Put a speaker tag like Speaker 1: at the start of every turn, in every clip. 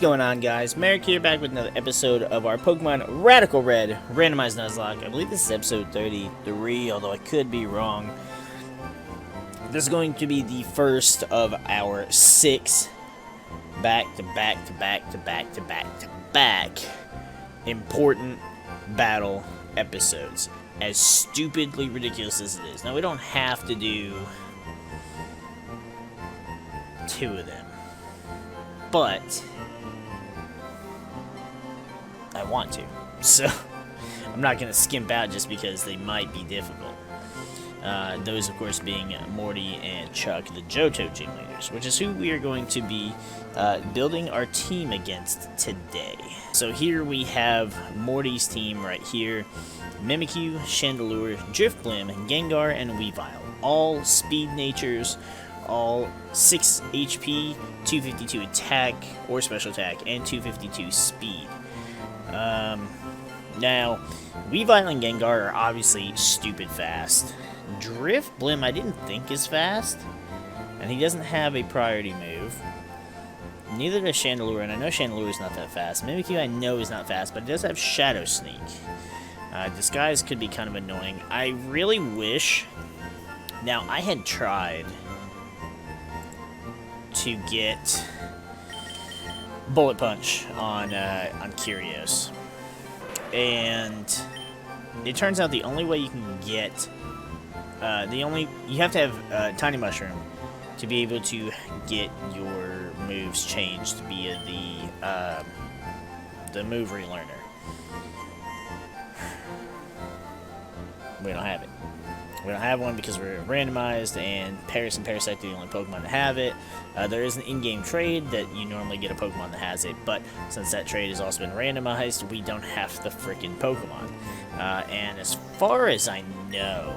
Speaker 1: going on, guys? MariK here, back with another episode of our Pokemon Radical Red Randomized Nuzlocke. I believe this is episode 33, although I could be wrong. This is going to be the first of our 6 back-to-back important battle episodes. As stupidly ridiculous as it is. Now, we don't have to do 2 of them, but I want to, so I'm not going to skimp out just because they might be difficult. Those, of course, being Morty and Chuck, the Johto gym leaders, which is who we are going to be building our team against today. So here we have Morty's team right here. Mimikyu, Chandelure, Drifblim, Gengar, and Weavile. All speed natures, all 6 HP, 252 attack or special attack, and 252 speed. Now, Weavile and Gengar are obviously stupid fast. Drifblim I didn't think is fast, and he doesn't have a priority move. Neither does Chandelure, and I know Chandelure is not that fast. Mimikyu I know is not fast, but it does have Shadow Sneak. Disguise could be kind of annoying. I really wish... Now, I had tried to get Bullet Punch on Curios, and it turns out the only way you can get... you have to have Tiny Mushroom to be able to get your moves changed via the move relearner. We don't have it. We don't have one because we're randomized, and Paris and Parasite are the only Pokemon that have it. There is an in-game trade that you normally get a Pokemon that has it, but since that trade has also been randomized, we don't have the freaking Pokemon. And as far as I know,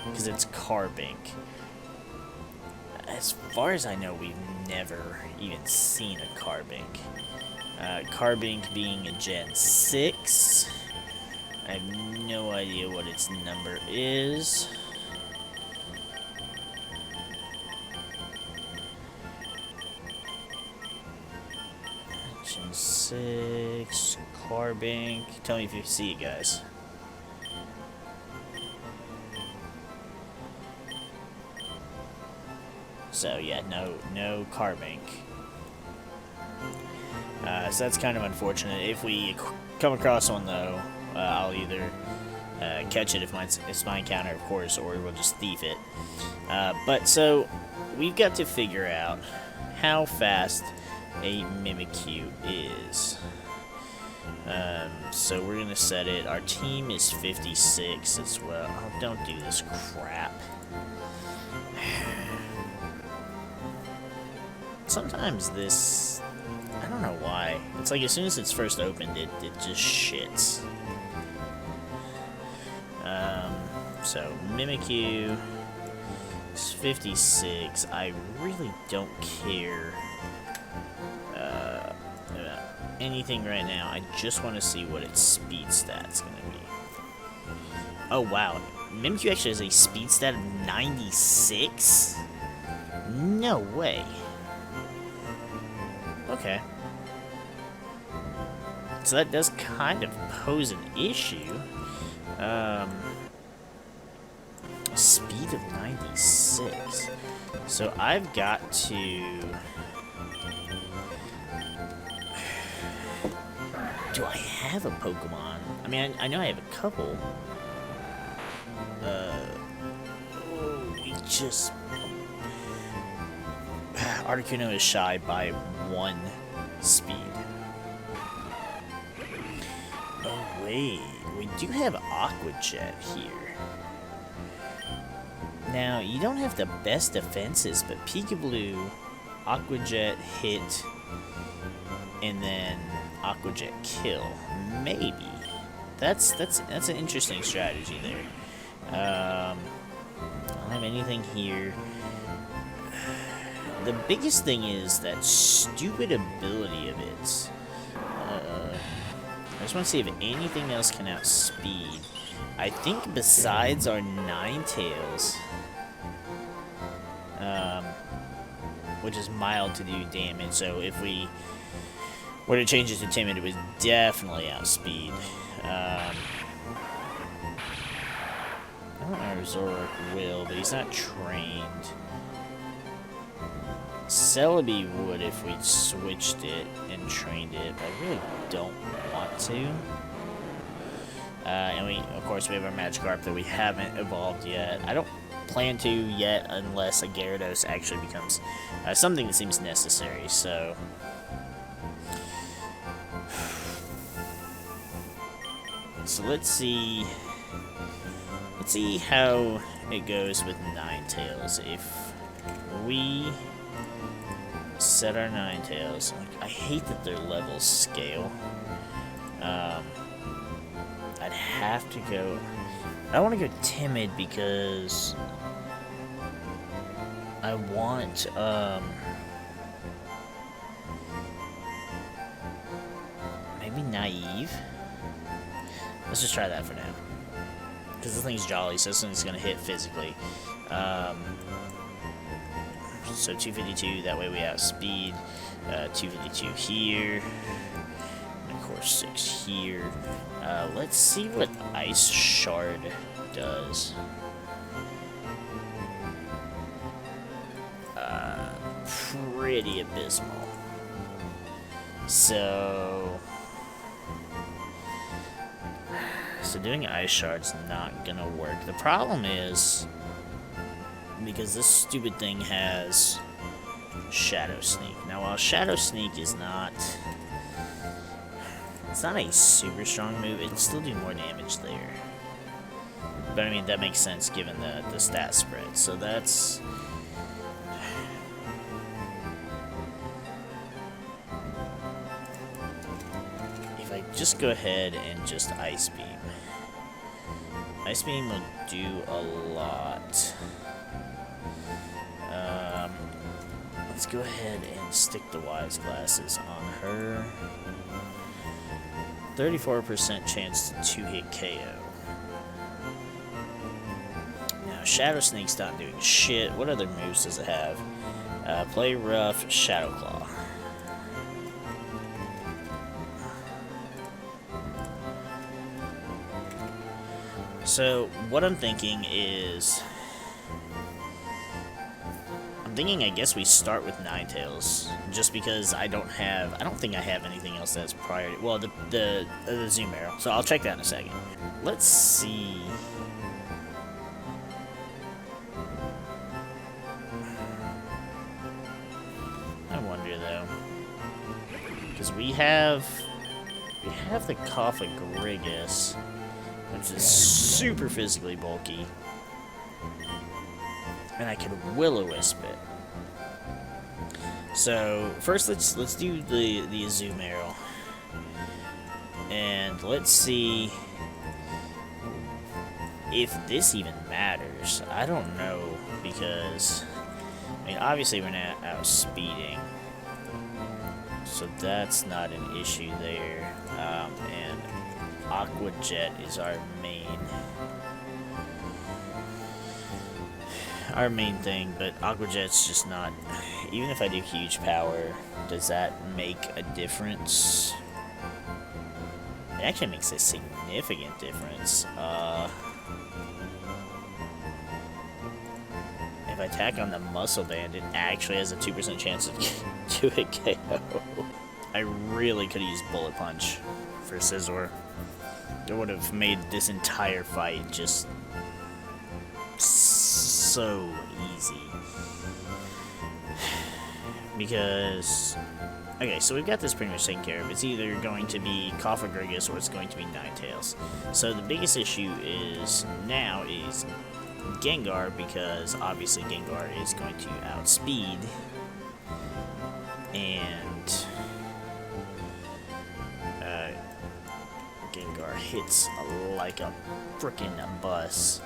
Speaker 1: because it's Carbink, as far as I know, we've never even seen a Carbink. Carbink being a Gen 6... I have no idea what its number is. Gen 6, Carbink. Tell me if you see it, guys. So yeah, no Carbink. So that's kind of unfortunate. If we come across one though, I'll either catch it if it's my encounter, of course, or we'll just thief it. But so we've got to figure out how fast a Mimikyu is. So we're gonna set it. Our team is 56 as well. Oh, don't do this crap. Sometimes this, I don't know why. It's like as soon as it's first opened, it just shits. So Mimikyu is 56. I really don't care about anything right now. I just want to see what its speed stat's gonna be. Oh wow, Mimikyu actually has a speed stat of 96? No way. Okay. So that does kind of pose an issue. Speed of 96. So I've got to... Do I have a Pokemon? I mean, I know I have a couple. We just... Articuno is shy by 1 speed. Oh wait, we do have Aqua Jet here. Now, you don't have the best defenses, but Peekaboo, Aqua Jet hit, and then Aqua Jet kill. Maybe. That's an interesting strategy there. I don't have anything here. The biggest thing is that stupid ability of its. I just want to see if anything else can outspeed. I think besides our Ninetales, which is mild to do damage, so if we When it changes to timid, it was definitely outspeed. I don't know if Zoroark will, but he's not trained. Celebi would if we'd switched it and trained it, but I really don't want to. And we, of course, we have our Magikarp that we haven't evolved yet. I don't plan to yet unless a Gyarados actually becomes something that seems necessary, so... So let's see how it goes with Ninetales. If we set our Ninetales, like, I hate that their levels scale. I'd have to go. I want to go timid because I want maybe naive. Let's just try that for now. Because the thing's jolly, so this one's going to hit physically. So 252, that way we outspeed. 252 here. And of course 6 here. Let's see what Ice Shard does. Pretty abysmal. So doing Ice Shard's not gonna work. The problem is, because this stupid thing has Shadow Sneak. Now, while Shadow Sneak is not... It's not a super strong move, it'll still do more damage there. But, I mean, that makes sense given the stat spread. So that's... If I just go ahead and just Ice Beam. Ice Beam will do a lot. Let's go ahead and stick the Wise Glasses on her. 34% chance to 2-hit KO. Now, Shadow Sneak's not doing shit. What other moves does it have? Play Rough, Shadow Claw. So, what I'm thinking is... I guess we start with Ninetales, just because I don't think I have anything else that's priority. Well, the Zoom Arrow, so I'll check that in a second. Let's see. I wonder though, because we have the Cofagrigus, which is super physically bulky. And I could Will-O-Wisp it. So first, let's do the Zoom Arrow, and let's see if this even matters. I don't know, because I mean, obviously we're not outspeeding, so that's not an issue there. And Aqua Jet is our main thing, but Aqua Jet's just not... Even if I do huge power, does that make a difference? It actually makes a significant difference. If I attack on the Muscle Band, it actually has a 2% chance of to hit KO. I really could have used Bullet Punch for Scizor. It would have made this entire fight just so easy. Because... Okay, so we've got this pretty much taken care of. It's either going to be Cofagrigus or it's going to be Ninetales. So the biggest issue now is Gengar, because obviously Gengar is going to outspeed. And Gengar hits like a frickin' bus.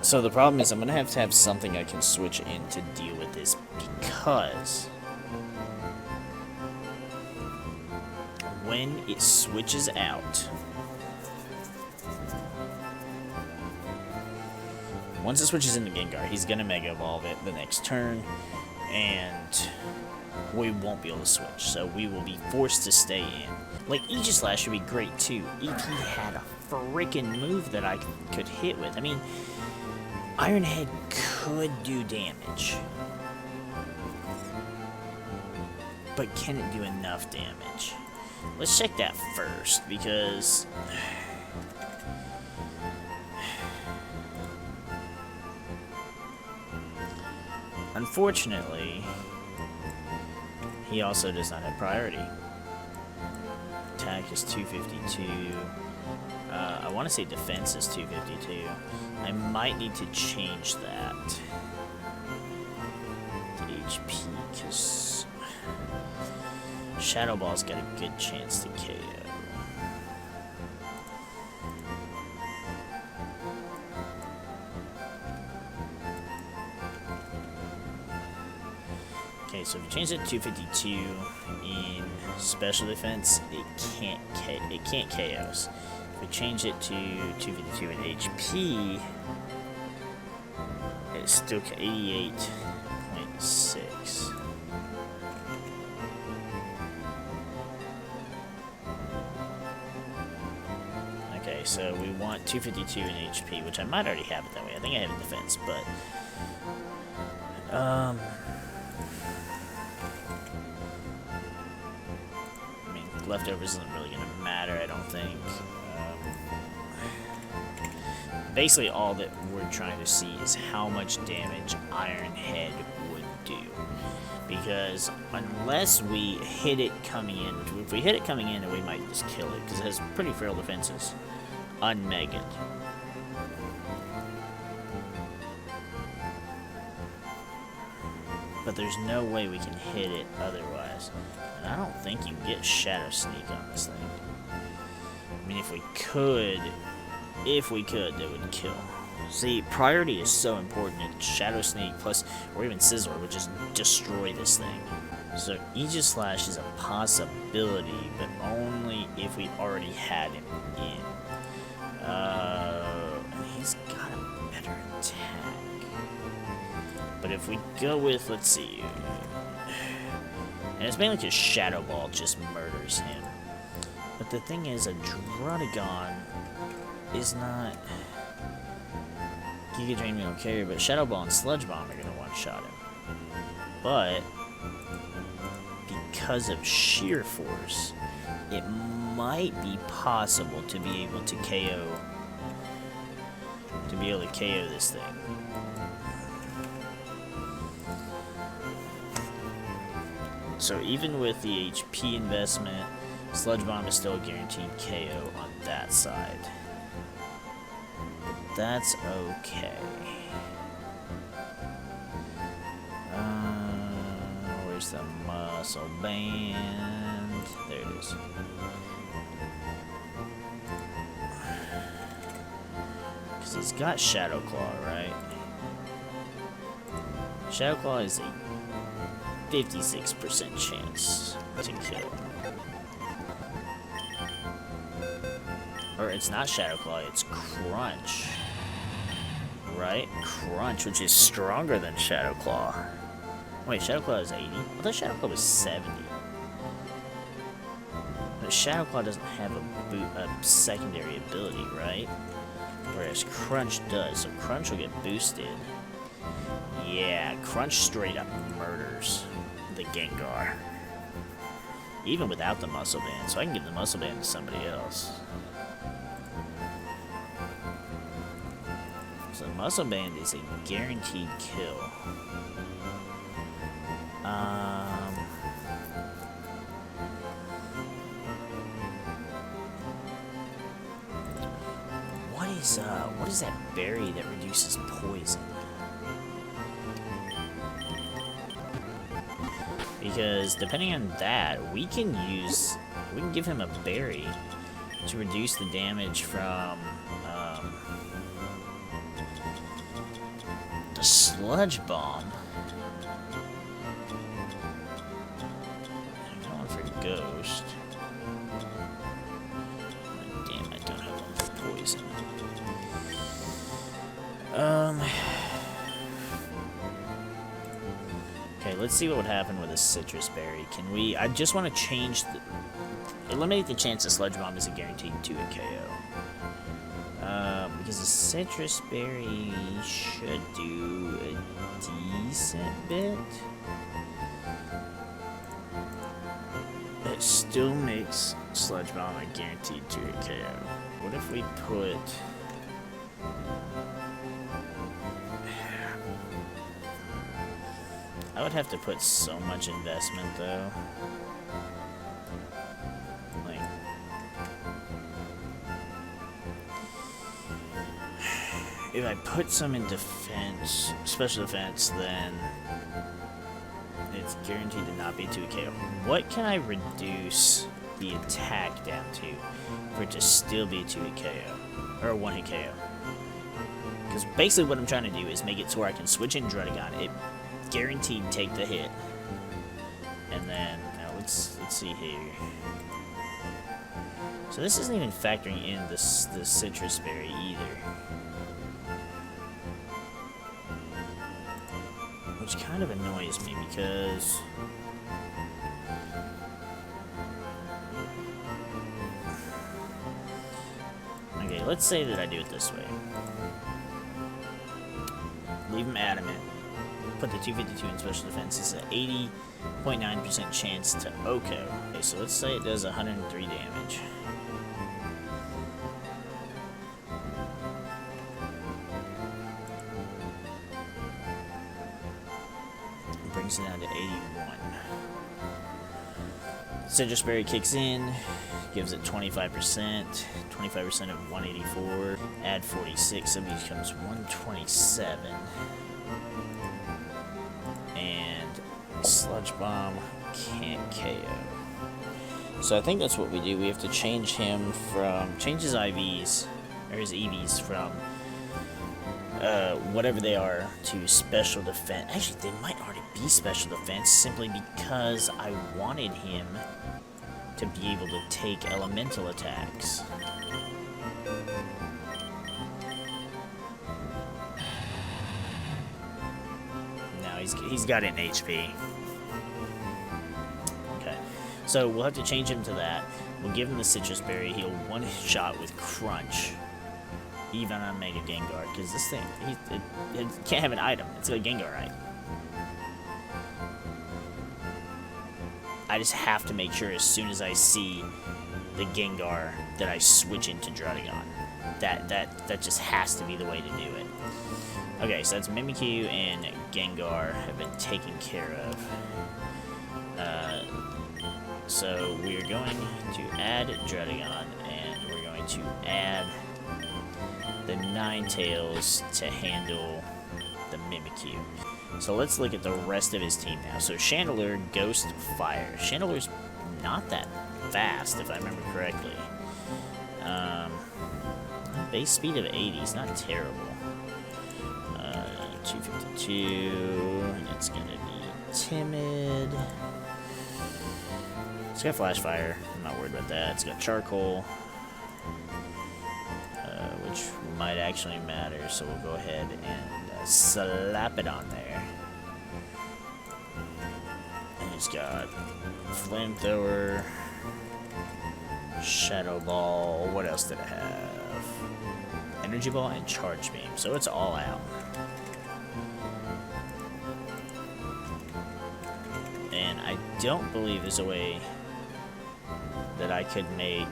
Speaker 1: So the problem is I'm going to have something I can switch in to deal with this, because when it switches out, once it switches into Gengar, he's going to Mega Evolve it the next turn, and we won't be able to switch, so we will be forced to stay in. Like, Aegislash would be great too, if he had a freaking move that I could hit with. I mean, Iron Head could do damage, but can it do enough damage? Let's check that first, because unfortunately, he also does not have priority. Attack is 252. I want to say defense is 252. I might need to change that to HP, because Shadow Ball's got a good chance to KO. Okay, so if you change it to 252 in special defense, it can't KOs. If we change it to 252 in HP, it's still 88.6. Okay, so we want 252 in HP, which I might already have it that way. I think I have it in defense, but leftovers isn't really going to matter, I don't think. Basically, all that we're trying to see is how much damage Iron Head would do. Because unless we hit it coming in, if we hit it coming in, then we might just kill it, because it has pretty frail defenses. Unmegged. But there's no way we can hit it otherwise. And I don't think you can get Shadow Sneak on this thing. I mean, if we could, that would kill. See, priority is so important. And Shadow Sneak plus, or even Sizzler would just destroy this thing. So Aegislash is a possibility, but only if we already had him in. And he's got a better attack. But if we go with, let's see, and it's mainly because Shadow Ball just murders him. But the thing is, a Druddigon is not Giga Drain we don't carry, but Shadow Ball and Sludge Bomb are going to one-shot him. But because of sheer force, it might be possible to be able to KO this thing. So even with the HP investment, Sludge Bomb is still a guaranteed KO on that side. But that's okay. Where's the muscle band? There it is. Because he's got Shadow Claw, right? Shadow Claw is a 56% chance to kill. Or it's not Shadow Claw, it's Crunch. Right? Crunch, which is stronger than Shadow Claw. Wait, Shadow Claw is 80? I thought Shadow Claw was 70. But Shadow Claw doesn't have a secondary ability, right? Whereas Crunch does, so Crunch will get boosted. Yeah, Crunch straight up murders the Gengar. Even without the Muscle Band, so I can give the Muscle Band to somebody else. So the Muscle Band is a guaranteed kill. What is that berry that reduces poison? Because depending on that, we can give him a berry to reduce the damage from the Sludge Bomb. I'm going for Ghost. Damn, I don't have enough poison. Okay, let's see what would happen with a citrus berry. Can we... I just want to change the... Eliminate the chance a Sludge Bomb isn't guaranteed to a KO. Because the citrus berry should do a decent bit. It still makes Sludge Bomb a guaranteed to a KO. What if we put... I would have to put so much investment, though. Like... If I put some in defense, special defense, then it's guaranteed to not be 2KO. What can I reduce the attack down to for it to still be 2KO? Or a 1-hit KO? Because basically what I'm trying to do is make it so where I can switch in Drudagon. It guaranteed take the hit. And then, now let's see here. So this isn't even factoring in the citrus berry either. Which kind of annoys me because... Okay, let's say that I do it this way. Leave him adamant. Put the 252 in special defense. It's an 80.9% chance to OHKO. Okay, so let's say it does 103 damage. Brings it down to 81. Citrus Berry kicks in, gives it 25%. 25% of 184. Add 46, so it becomes 127. And Sludge Bomb can't KO. So I think that's what we do. We have to change him from... change his IVs, or his EVs from whatever they are to special defense. Actually, they might already be special defense simply because I wanted him to be able to take elemental attacks. No, he's got an HP. Okay, so we'll have to change him to that. We'll give him the Citrus Berry. He'll one-shot with Crunch. Even on Mega Gengar, because this thing, it can't have an item. It's a Gengar, right? I just have to make sure as soon as I see the Gengar that I switch into Drudagon. That just has to be the way to do it. Okay, so that's Mimikyu and Gengar have been taken care of. So we're going to add Drudagon, and we're going to add the Ninetales to handle the Mimikyu. So let's look at the rest of his team now. So Chandelure, Ghost, Fire. Chandelure's not that fast, if I remember correctly. Base speed of 80 is not terrible. 252, and it's gonna be Timid. It's got Flash Fire. I'm not worried about that. It's got Charcoal, which might actually matter, so we'll go ahead and slap it on there. And it's got Flamethrower, Shadow Ball, what else did it have? Energy Ball and Charge Beam, so it's all out. And I don't believe there's a way that I could make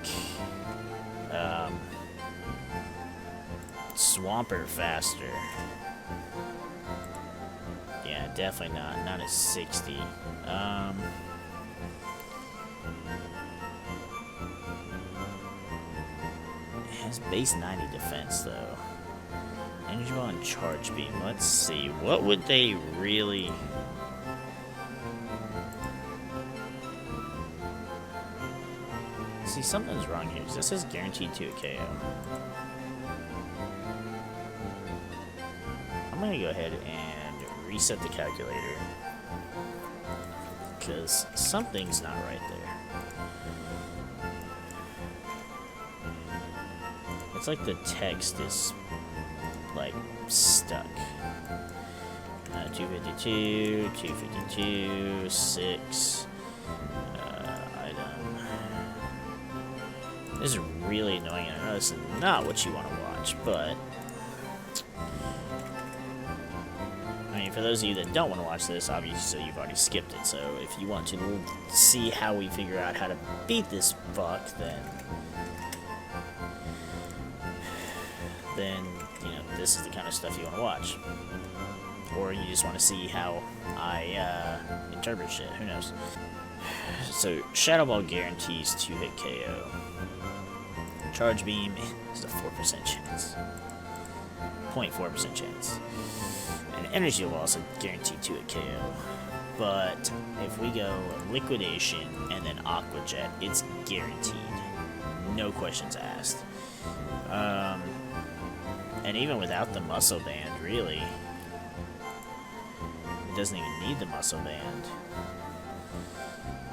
Speaker 1: Swampert faster. Yeah, definitely not at 60. It has base 90 defense though. Energy Ball and Charge Beam. Let's see. What would they really... See, something's wrong here. This is guaranteed to a KO. I'm gonna go ahead and reset the calculator because something's not right there. It's like the text is like stuck. 252, 252, 6. Item. This is really annoying. I know this is not what you want to watch, but I mean, for those of you that don't want to watch this, obviously you've already skipped it. So if you want to see how we figure out how to beat this fuck, then you know, this is the kind of stuff you want to watch. Or you just want to see how I interpret shit. Who knows? So Shadow Ball guarantees 2-hit KO. Charge Beam is a 4% chance. 0.4% chance. And Energy Ball is a guaranteed 2-hit KO. But if we go Liquidation and then Aqua Jet, it's guaranteed. No questions asked. And even without the Muscle Band, really, it doesn't even need the Muscle Band.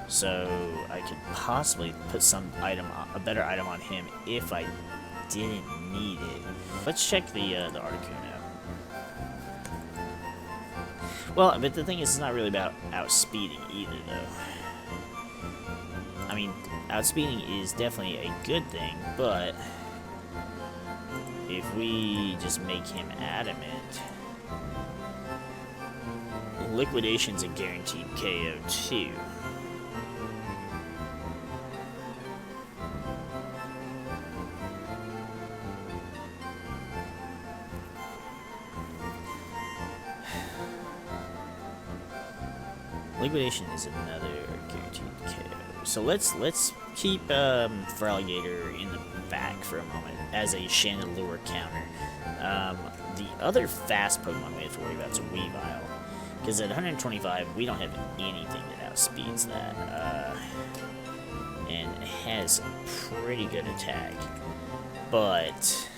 Speaker 1: So I could possibly put some item, a better item on him if I didn't need it. Let's check the Articuno. Well, but the thing is, it's not really about outspeeding either, though. I mean, outspeeding is definitely a good thing, but if we just make him adamant, Liquidation's a guaranteed KO too. Liquidation is another guaranteed KO. So let's keep Feraligatr in the back for a moment as a Chandelure counter. The other fast Pokemon we have to worry about is Weavile, because at 125 we don't have anything that outspeeds that, and it has pretty good attack, but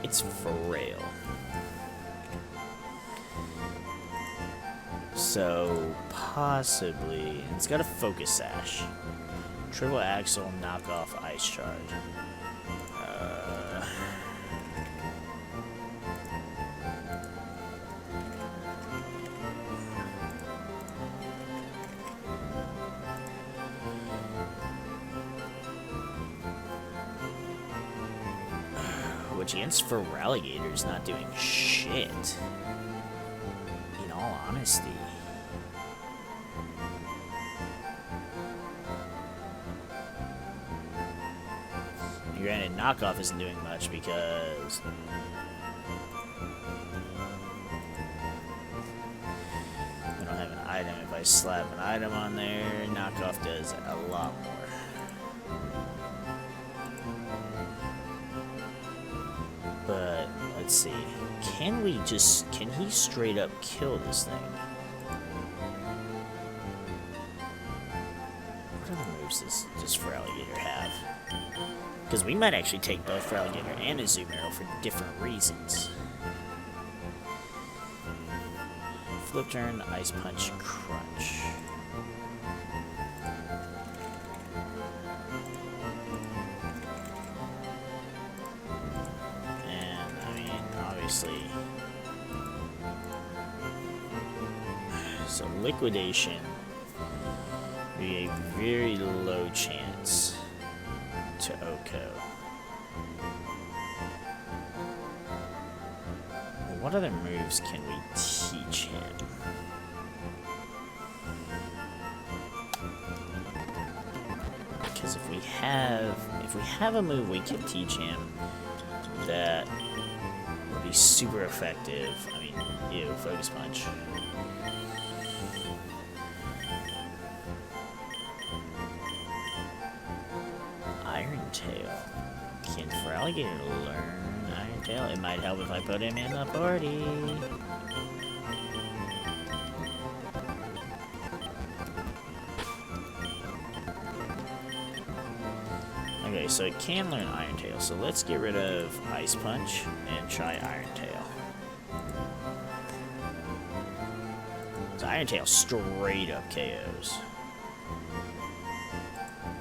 Speaker 1: it's frail. So, possibly, it's got a Focus Sash. Triple Axle, knockoff, Ice Charge. Which against Feraligatr is not doing shit. In all honesty. Granted, knockoff isn't doing much because we don't have an item. If I slap an item on there, knockoff does a lot more. But let's see. Can he straight up kill this thing? What other moves does Feraligatr have? Because we might actually take both Feraligatr and a Azumarill for different reasons. Flip turn, Ice Punch, Crunch. And, I mean, obviously... So, Liquidation would be a very low chance to Oko. What other moves can we teach him? Because if we have a move we can teach him that would be super effective. I mean, ew, Focus Punch. Iron Tail. Can Feraligatr learn Iron Tail? It might help if I put him in the party. Okay, so it can learn Iron Tail, so let's get rid of Ice Punch and try Iron Tail. So Iron Tail straight up KOs.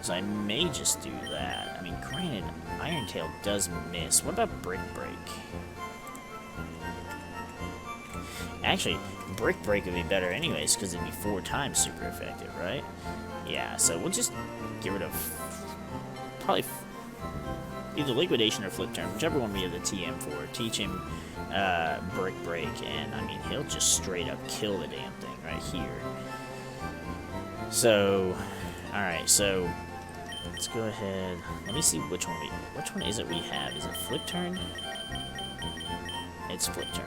Speaker 1: So I may just do that. I mean, granted, Iron Tail does miss. What about Brick Break? Actually, Brick Break would be better anyways, because it'd be 4 times super effective, right? Yeah, so we'll just get rid of probably either Liquidation or Flip Turn, whichever one we have the TM for. Teach him Brick Break, and I mean, he'll just straight up kill the damn thing right here. So, alright, so let's go ahead. Let me see which one is it we have? Is it Flip Turn? It's Flip Turn.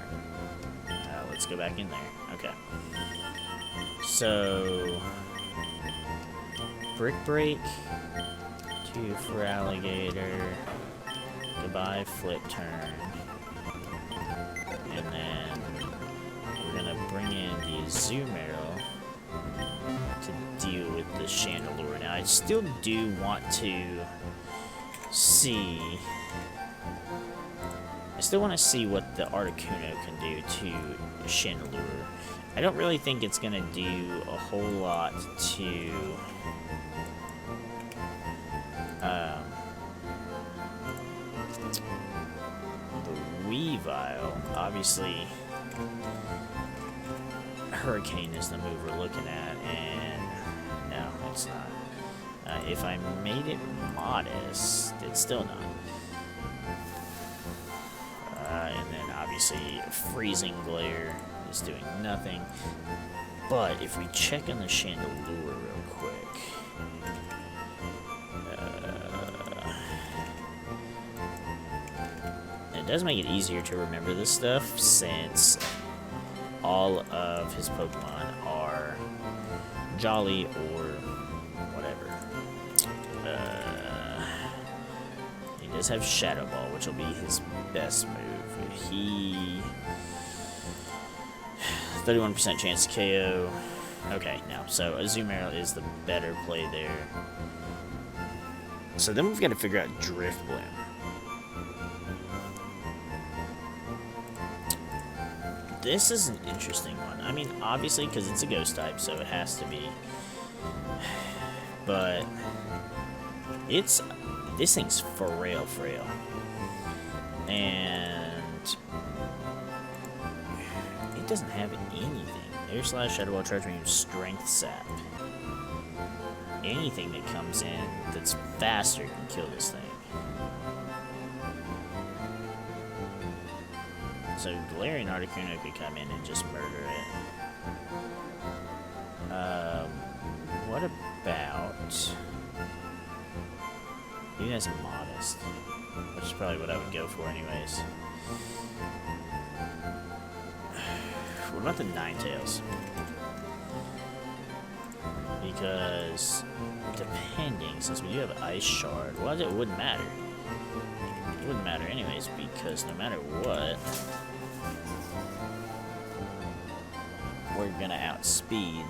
Speaker 1: Let's go back in there. Okay. So, Brick Break, 2 for Alligator, goodbye Flip Turn, and then we're gonna bring in the Azumarill to deal with the Chandelure. Now, I still do want to see... I still want to see what the Articuno can do to Chandelure. I don't really think it's going to do a whole lot to... the Weavile. Obviously, Hurricane is the move we're looking at, and no, it's not. If I made it modest, it's still not. And then obviously Freezing Glare is doing nothing. But if we check on the Chandelure real quick, it does make it easier to remember this stuff since all of his Pokemon are Jolly or whatever. He does have Shadow Ball, which will be his best move. He 31% chance to KO. Okay, now so Azumarill is the better play there. So then we've got to figure out Drift Bloom. This is an interesting one. I mean, obviously, because it's a ghost type, so it has to be. But this thing's frail. And it doesn't have anything. Air Slash, Shadow Ball, Charge Beam, Strength Sap. Anything that comes in that's faster can kill this thing. So Galarian Articuno could come in and just murder it. What about... Even as a modest, which is probably what I would go for anyways. What about the Ninetales? Because depending, since we do have Ice Shard, well, it wouldn't matter. It wouldn't matter anyways, because no matter what, we're gonna outspeed.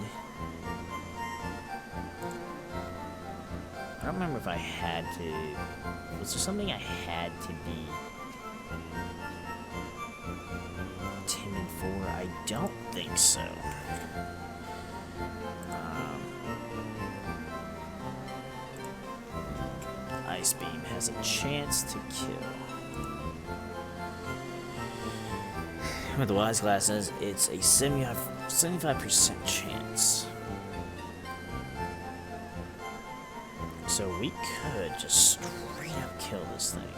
Speaker 1: I don't remember if I had to... Was there something I had to be timid for? I don't think so. Ice Beam has a chance to kill. With the Wise Glasses, it's a 75% chance. So we could just straight up kill this thing.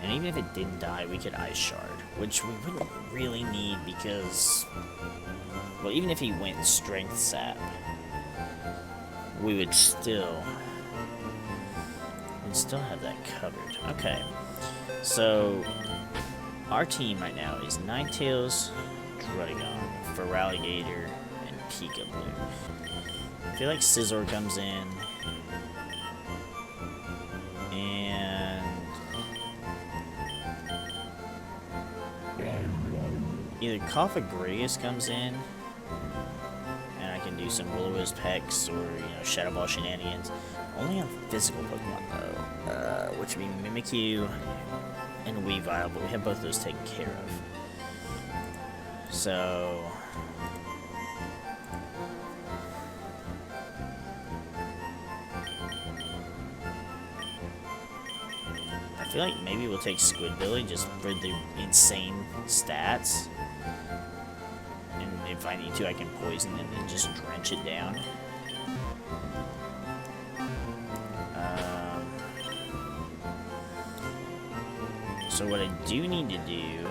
Speaker 1: And even if it didn't die, we could Ice Shard, which we wouldn't really need because... Well, even if he went Strength Sap, we would still... We'd still have that covered. Okay. So, our team right now is Ninetales, Druddigon, Feraligatr, and Peekaboo. I feel like Scizor comes in, and either Cofagrigus comes in, and I can do some Will-O-Wisp Hex or, Shadow Ball shenanigans. Only on physical Pokemon though, which would be Mimikyu and Weavile, but we have both those taken care of. So... I feel like maybe we'll take Squidbilly just for the insane stats. And if I need to, I can poison and then just drench it down. So what I do need to do...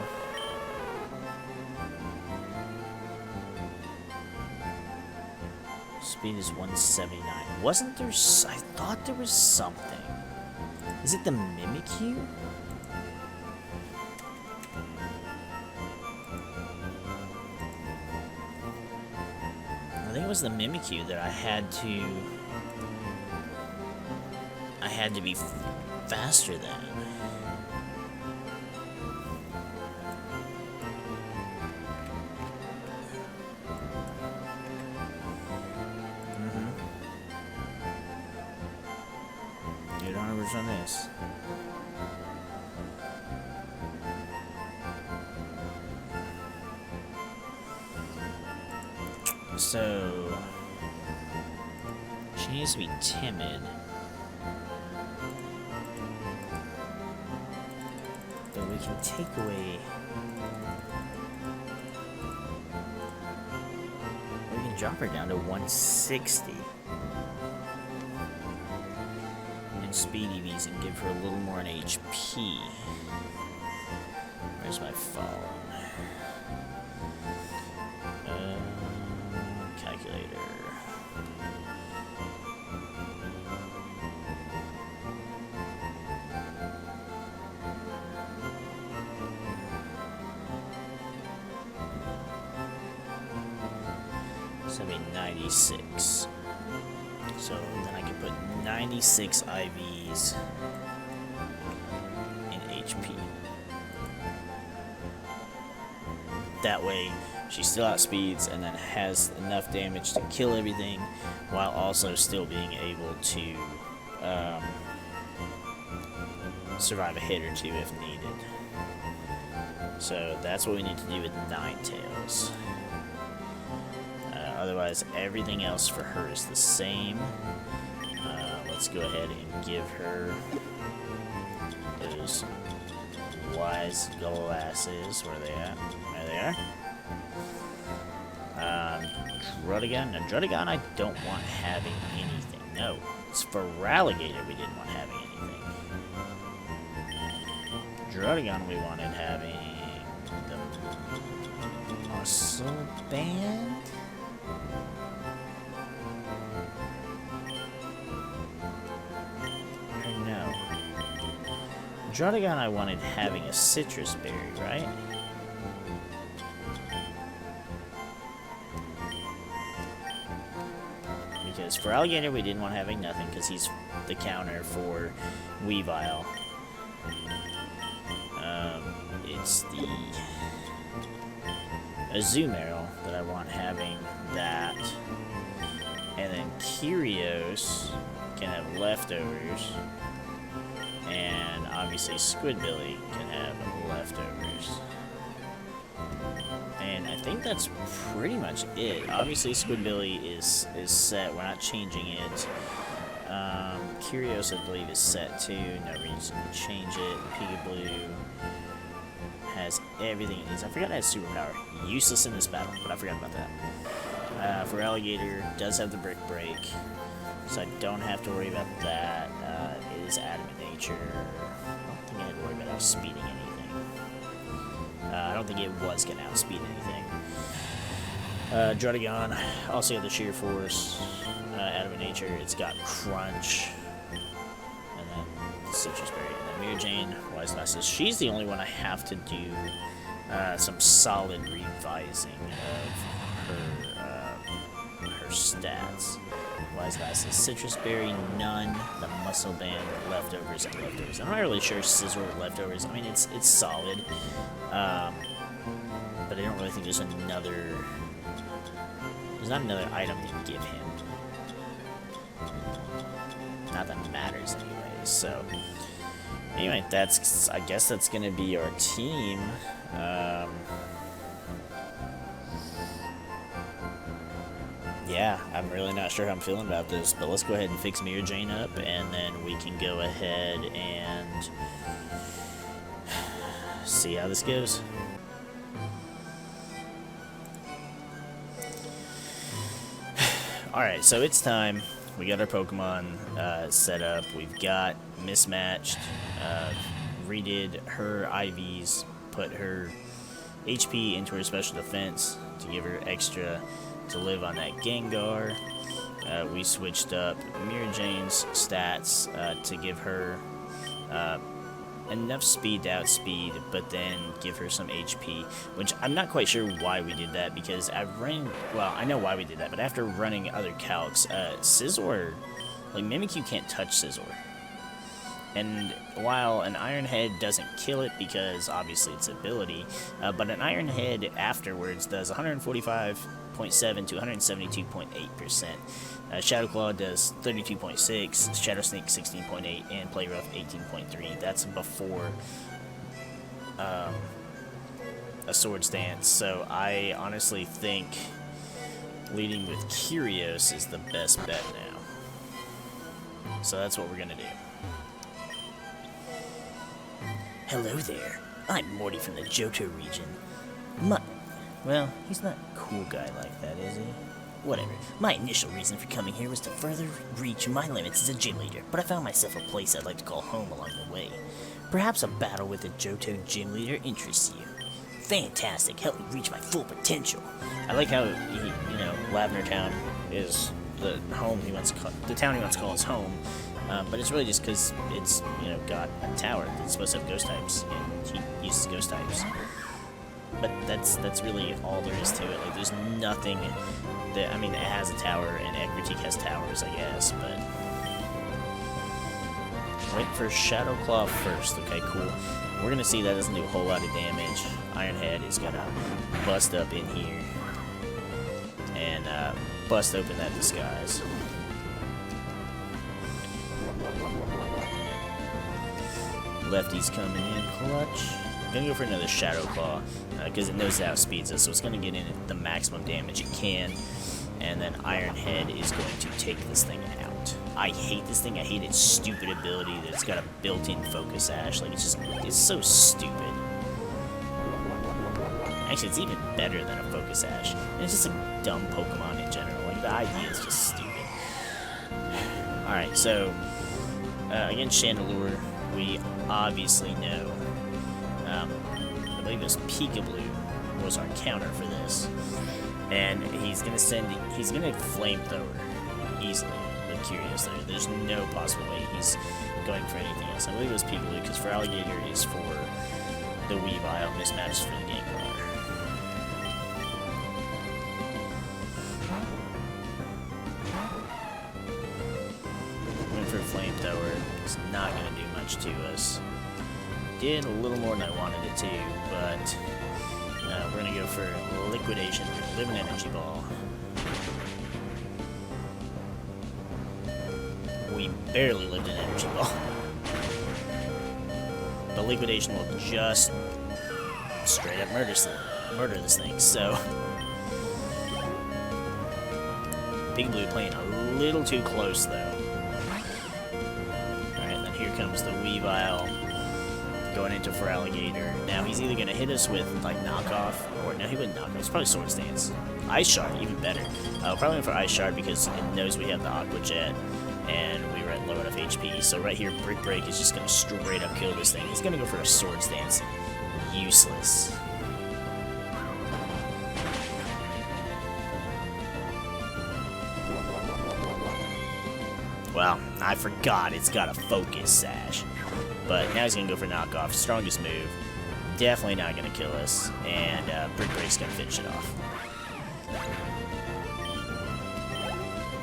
Speaker 1: Speed is 179. Wasn't there... I thought there was something. Is it the Mimikyu? I think it was the Mimikyu that I had to be faster than. Get on over on this. So she needs to be timid. But we can take away. We can drop her down to 160. And speed EVs and give her a little more in HP. Where's my phone? Calculator. So that'd be 96. So then I can put 96 IVs in HP. That way, she still outspeeds and then has enough damage to kill everything while also still being able to survive a hit or two if needed. So that's what we need to do with Ninetales. Otherwise, everything else for her is the same. Let's go ahead and give her those wise glasses. Where are they at? There they are. Druddigon. Now, Druddigon I don't want having anything. No. It's for Ralligator we didn't want having anything. Druddigon we wanted having the muscle band? Or no. Druddigon I wanted having a citrus berry, right? Because for Alligator, we didn't want having nothing because he's the counter for Weavile. It's the Azumarill that I want having that. And then Kyrios can have leftovers. And obviously Squidbilly can have leftovers. And I think that's pretty much it. Obviously, Squidbilly is set. We're not changing it. Kyrios, I believe, is set too. No reason to change it. Peekaboo has everything it needs. I forgot it has superpower. Useless in this battle, but I forgot about that. For Alligator, does have the Brick Break, so I don't have to worry about that. It is Adamant Nature. I don't think I had to worry about outspeeding anything. I don't think it was going to outspeed anything. Druddigon, also got the Sheer Force, Adamant Nature, it's got Crunch, and then Citrus Berry, and then Mirajane, Wise Glasses. She's the only one I have to do some solid revising of her stats. Wise Glasses, Citrus Berry, none, the Muscle Band, leftovers, and leftovers. I'm not really sure Scissor with leftovers. I mean, it's solid. But I don't really think there's not another item to give him. Not that matters anyway, so. Anyway, I guess that's gonna be our team. Yeah, I'm really not sure how I'm feeling about this, but let's go ahead and fix Mirajane up, and then we can go ahead and see how this goes. Alright, so it's time. We got our Pokemon set up. We've got mismatched. Redid her IVs, put her HP into her special defense to give her extra to live on that Gengar. We switched up Mira Jane's stats to give her enough speed to outspeed, but then give her some HP, which I'm not quite sure why we did that, because I know why we did that, but after running other calcs, Scizor, like Mimikyu can't touch Scizor. And while an Iron Head doesn't kill it because obviously it's ability, but an Iron Head afterwards does 145.7 to 172.8%. Shadow Claw does 32.6, Shadow Sneak 16.8, and Play Rough 18.3. That's before a Swords Dance. So I honestly think leading with Curios is the best bet now. So that's what we're gonna do. Hello there, I'm Morty from the Johto region. Well, he's not a cool guy like that, is he? Whatever. My initial reason for coming here was to further reach my limits as a gym leader, but I found myself a place I'd like to call home along the way. Perhaps a battle with a Johto gym leader interests you. Fantastic, help me reach my full potential. I like how, Lavender Town is the home he wants to call, the town he wants to call his home. But it's really just because it's, got a tower that's supposed to have ghost types, and he uses ghost types. But that's really all there is to it. Like, there's nothing that, it has a tower, and Ekritique has towers, I guess, but... Wait for Shadow Claw first. Okay, cool. We're gonna see that doesn't do a whole lot of damage. Iron Head is gonna bust up in here, and bust open that disguise. Lefty's coming in clutch. Gonna go for another Shadow Claw because it knows it outspeeds us, so it's gonna get in the maximum damage it can, and then Iron Head is going to take this thing out. I hate this thing. I hate its stupid ability that it's got a built-in Focus Sash. Like, it's so stupid. Actually, it's even better than a Focus Sash. And it's just a dumb Pokemon in general. Like, the idea is just stupid. Alright, so against Chandelure, we obviously know. I believe it was Peekaboo was our counter for this, and he's gonna Flamethrower easily with Curios there. There's no possible way he's going for anything else. I believe it was Peekaboo because Feraligatr is for the Weavile, mismatched for the Gengar. Went for Flamethrower. It's not gonna do much to us. Did a little more than I wanted it to, but we're gonna go for Liquidation. We're gonna live an Energy Ball. We barely lived an Energy Ball. But Liquidation will just straight up murder this thing, so... Big Blue playing a little too close, though. Alright, then here comes the Weavile. Going into Feraligatr. Now he's either gonna hit us with like knockoff, or no, he wouldn't knock off. It's probably Swords Dance. Ice Shard, even better. Probably went for Ice Shard because it knows we have the Aqua Jet, and we were at low enough HP. So right here, Brick Break is just gonna straight up kill this thing. He's gonna go for a Swords Dance. Useless. Well, I forgot it's got a Focus Sash. But now he's going to go for knockoff. Strongest move. Definitely not going to kill us. And Brick Break's going to finish it off.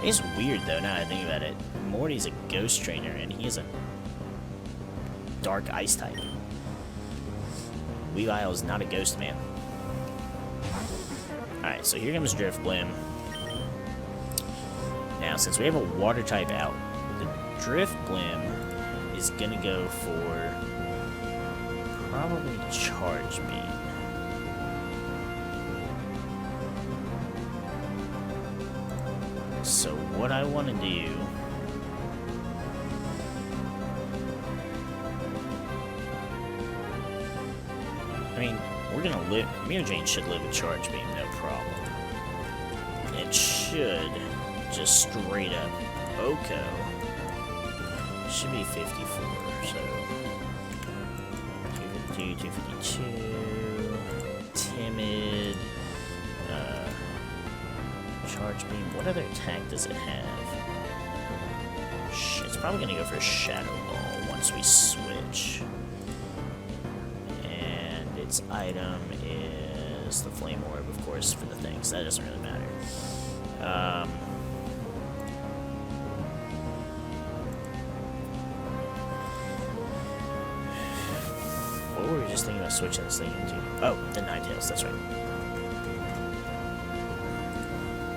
Speaker 1: It's weird, though, now that I think about it. Morty's a Ghost Trainer, and he is a Dark Ice type. Weavile is not a Ghost Man. Alright, so here comes Drift Blim. Now, since we have a Water type out, the Drift Blim is gonna go for probably Charge Beam. So what I want to do I mean, we're gonna live. Mutagene should live a charge beam, no problem. It should just straight up Oko. Should be 54, so 252, 252, timid, charge beam. What other attack does it have? It's probably gonna go for a Shadow Ball once we switch. And its item is the Flame Orb, of course, for the things. That doesn't really matter. What were we just thinking about switching this thing into? Oh, the Ninetales, that's right.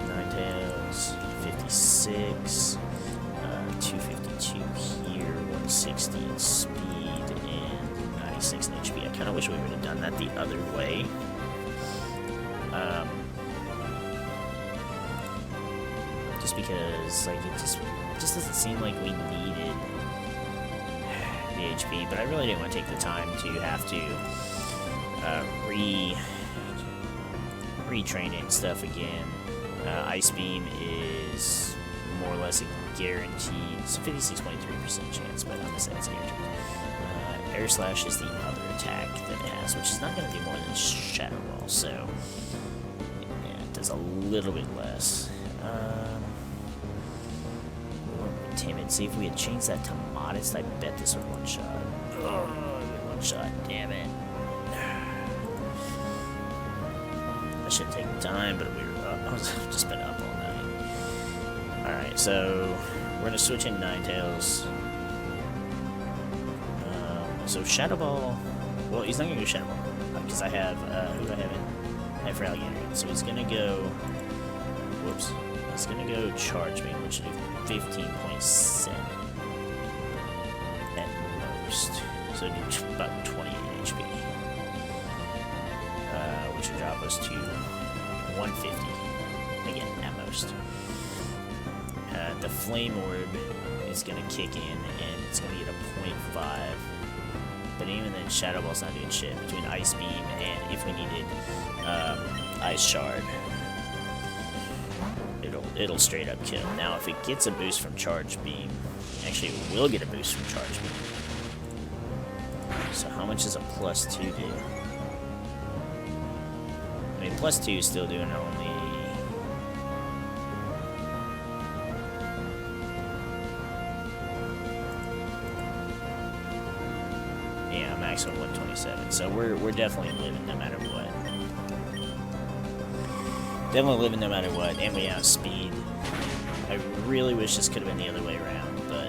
Speaker 1: Ninetales, 56, 252 here, 160 in speed, and 96 in HP. I kind of wish we would have done that the other way. Just because, like, it just doesn't seem like we needed the HP, but I really didn't want to take the time to have to retrain it and stuff again. Ice Beam is more or less a guaranteed, it's a 56.3% chance, but I'm going to say it's guaranteed. Air Slash is the other attack that it has, which is not going to do more than Shadow Ball, so yeah, it does a little bit less. Timid. See, if we had changed that to Modest, I bet this would one-shot. Oh, one-shot, damn it. I should take time, but we were up. I've just been up all night. Alright, so we're going to switch in Ninetales. So Shadow Ball, well, he's not going to go Shadow Ball, because I have, who do I have in? I have for Alligator. So he's going to go, whoops, he's going to go Charge Beam, which should do 15.7 at most. So do about 28 HP. Which would drop us to 150, again, at most. The Flame Orb is going to kick in, and it's going to get a 0.5. But even then, Shadow Ball's not doing shit between Ice Beam and, if we needed, Ice Shard. It'll straight up kill. Now, if it gets a boost from Charge Beam, actually, it will get a boost from Charge Beam. So how much does a +2 do? I mean, +2 is still doing only... Yeah, maximum 127. So we're definitely living no matter what. Definitely living no matter what, and we have speed. I really wish this could have been the other way around, but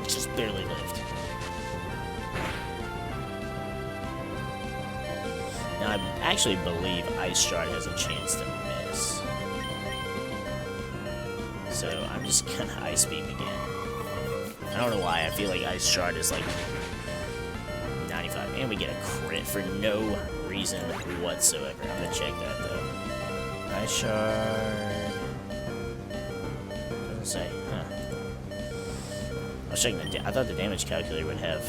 Speaker 1: just barely lived. Now, I actually believe Ice Shard has a chance to miss. So I'm just gonna Ice Beam again. I don't know why, I feel like Ice Shard is like 95, and we get a crit for no reason whatsoever. I'm gonna check that though. Ice Shard doesn't say, huh? I was checking I thought the damage calculator would have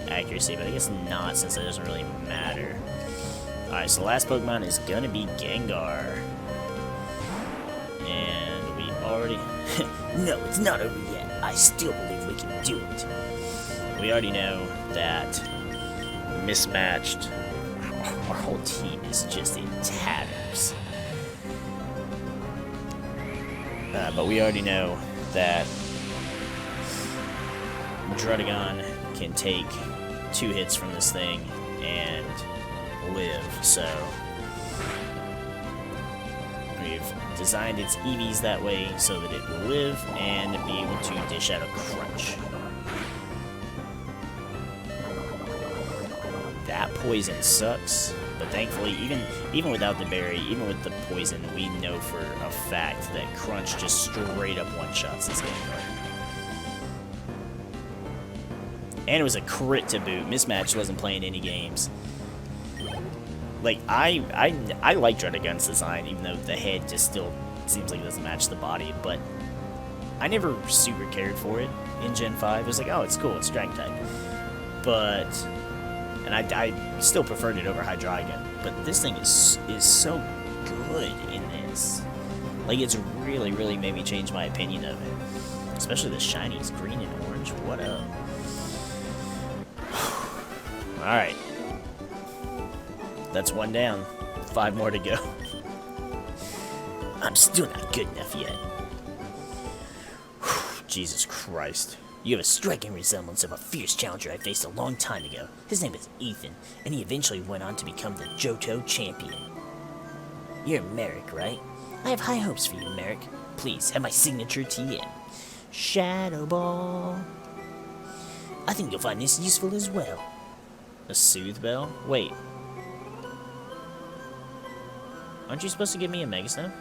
Speaker 1: accuracy, but I guess not, since it doesn't really matter. Alright, so the last Pokemon is gonna be Gengar. And we already... No, it's not over yet. I still believe we can do it. We already know that mismatched. Our whole team is just in tatters. But we already know that Druddigon can take 2 hits from this thing and live, so we've designed its EVs that way so that it will live and be able to dish out a crunch. That poison sucks, but thankfully, even without the berry, even with the poison, we know for a fact that crunch just straight up one-shots this Gengar. And it was a crit to boot. Mismatched wasn't playing any games. Like, I like Druddigon's design, even though the head just still seems like it doesn't match the body, but I never super cared for it in Gen 5. It was like, oh, it's cool, it's Dragon type. but and I still preferred it over Hydreigon. But this thing is so good in this. Like, it's really, really made me change my opinion of it. Especially the shinies, green and orange. What up? Alright. That's one down. 5 more to go. I'm still not good enough yet. Jesus Christ. You have a striking resemblance of a fierce challenger I faced a long time ago. His name is Ethan, and he eventually went on to become the Johto champion. You're MariK, right? I have high hopes for you, MariK. Please, have my signature TM. Shadow Ball. I think you'll find this useful as well. A Soothe Bell? Wait. Aren't you supposed to give me a Mega Stone?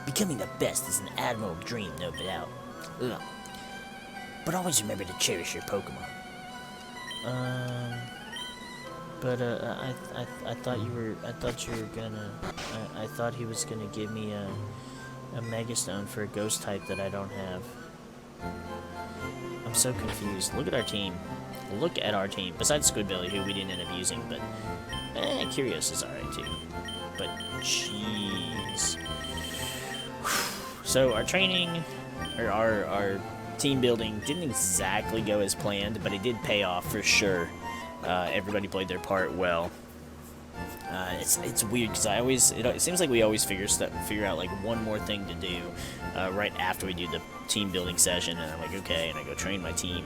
Speaker 1: Becoming the best is an admirable dream, no doubt. Ugh. But always remember to cherish your Pokemon. I thought you were gonna, I thought he was gonna give me a Mega Stone for a Ghost type that I don't have. I'm so confused. Look at our team. Look at our team. Besides Squidbilly, who we didn't end up using, but Curious is alright too. But jeez. So our training, or our team building didn't exactly go as planned, but it did pay off for sure. Everybody played their part well. It's weird because it seems like we always figure out like one more thing to do right after we do the team building session, and I'm like, okay, and I go train my team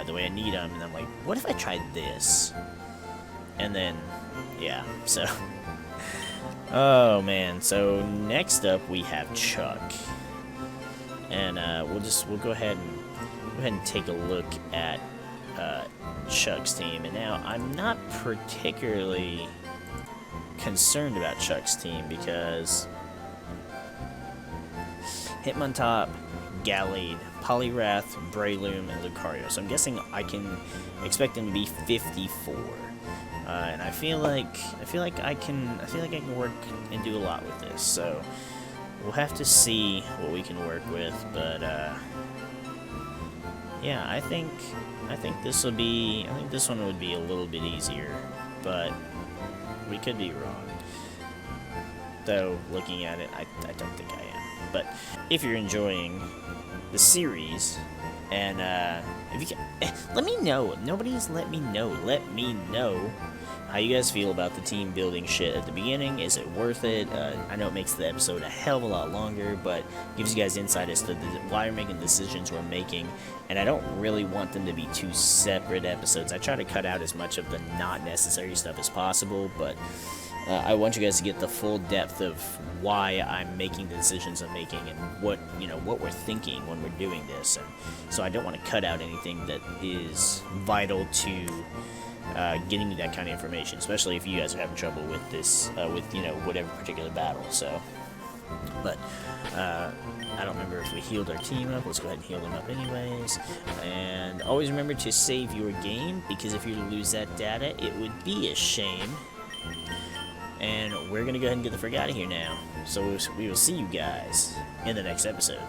Speaker 1: the way I need them, and I'm like, what if I tried this? And then, yeah, so. Oh man, so next up we have Chuck, and we'll go ahead and take a look at Chuck's team. And now I'm not particularly concerned about Chuck's team because Hitmontop, Gallade, Poliwrath, Breloom, and Lucario. So I'm guessing I can expect him to be 54. And I feel like I can work and do a lot with this. So we'll have to see what we can work with. But yeah, I think this one would be a little bit easier, but we could be wrong. Though looking at it, I don't think I am. But if you're enjoying the series, and if you can, let me know. Nobody's let me know. Let me know how you guys feel about the team building shit at the beginning. Is it worth it? I know it makes the episode a hell of a lot longer, but gives you guys insight as to why we're making the decisions we're making. And I don't really want them to be 2 separate episodes. I try to cut out as much of the not necessary stuff as possible, but I want you guys to get the full depth of why I'm making the decisions I'm making and what we're thinking when we're doing this. And so I don't want to cut out anything that is vital to getting you that kind of information, especially if you guys are having trouble with this, with whatever particular battle. So, but I don't remember if we healed our team up. Let's go ahead and heal them up anyways. And always remember to save your game, because if you lose that data, it would be a shame. And we're gonna go ahead and get the frick out of here now. So we will see you guys in the next episode.